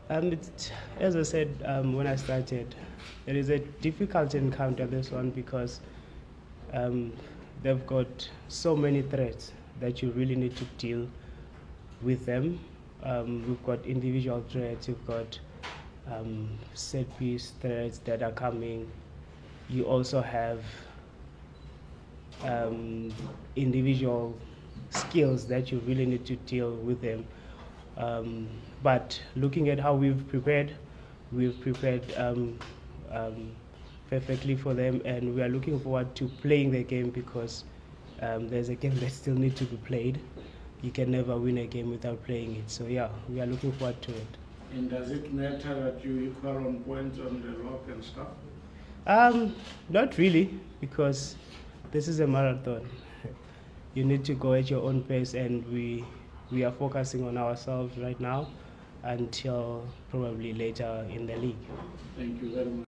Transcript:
As I said when I started, it is a difficult encounter, this one, because they've got so many threats that you really need to deal with them. We've got individual threats, we've got set piece threats that are coming. You also have individual skills that you really need to deal with them. But looking at how we've prepared perfectly for them, and we are looking forward to playing the game, because there's a game that still needs to be played. You can never win a game without playing it. So yeah, we are looking forward to it. And does it matter that you equal on points on the rock and stuff? Not really, because this is a marathon. You need to go at your own pace, and we are focusing on ourselves right now until probably later in the league. Thank you very much.